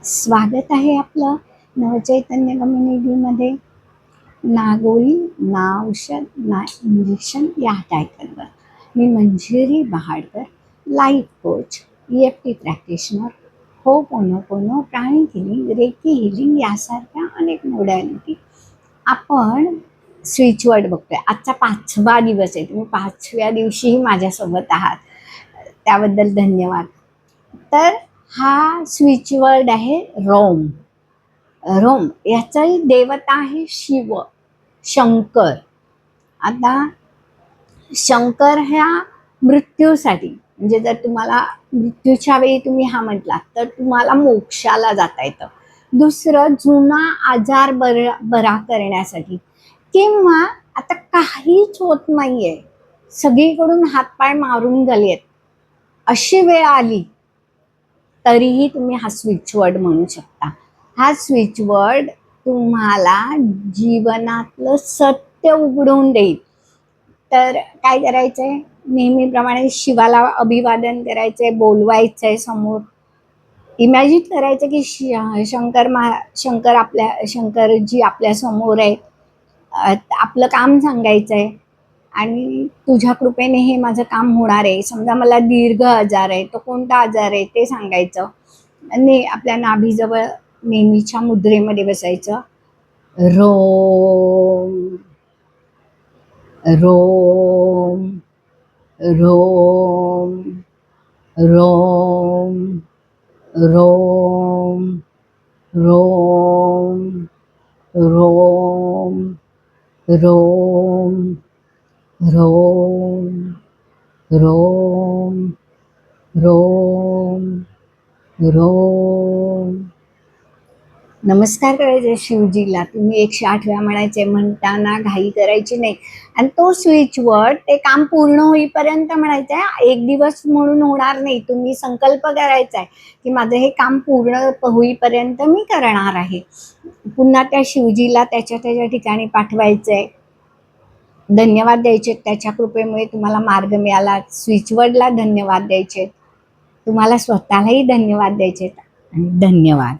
स्वागत आहे आपलं नवचैतन्य कम्युनिटीमध्ये. ना गोळी ना औषध ना इंजेक्शन या टायटलवर मी Manjiri Bahadkar, life coach, EFT practitioner, hooponopono, pranic healing, reiki healing यासारख्या अनेक मोडॅलिटी आपण स्विचवर्ड बघतोय. आजचा 5वा दिवस आहे. तुम्ही 5व्या दिवशीही माझ्यासोबत आहात, त्याबद्दल धन्यवाद. तर हा स्विचवर्ड आहे रोम. रोम याचाही देवता आहे शिव, शंकर. आता शंकर ह्या मृत्यूसाठी, म्हणजे जर तुम्हाला मृत्यूच्या वेळी तुम्ही हा म्हटला तर तुम्हाला मोक्षाला जाता येतं. दुसरं, जुना आजार बरा करण्यासाठी, किंवा आता काहीच होत नाहीये, सगळीकडून हातपाय मारून गेलेत, अशी वेळ आली तरीही तुम्ही हा स्विचवर्ड म्हणू शकता. हा स्विचवर्ड तुम्हाला जीवनातलं सत्य उघडून देईल. तर काय करायचंय? नेहमीप्रमाणे शिवाला अभिवादन करायचंय, बोलवायचंय समोर. इमॅजिन करायचं की शंकरजी आपल्या समोर आहे. आपलं काम सांगायचंय आणि तुझ्या कृपेने हे माझं काम होणार आहे. समजा मला दीर्घ आजार आहे, तो कोणता आजार आहे ते सांगायचं. आणि आपल्या नाभीजवळ नेहमीच्या मुद्रेमध्ये बसायचं. रोम रोम रोम रोम रोम रोम रोम रोम रोम रोम रोम रोम. नमस्कार करायचे शिवजीला. तुम्ही 108 वेळा म्हणायचे. म्हणताना घाई करायची नाही. आणि तो स्विचवर्ड ते काम पूर्ण होईपर्यंत म्हणायचं आहे. एक दिवस म्हणून होणार नाही. तुम्ही संकल्प करायचा आहे की माझं हे काम पूर्ण होईपर्यंत मी करणार आहे. पुन्हा त्या शिवजीला त्याच्या ठिकाणी पाठवायचं आहे. धन्यवाद द्यायचे, त्याच्या कृपेमुळे तुम्हाला मार्ग मिळाला. स्विचवर्डला धन्यवाद द्यायचे, तुम्हाला स्वतःलाही धन्यवाद द्यायचे. आणि धन्यवाद.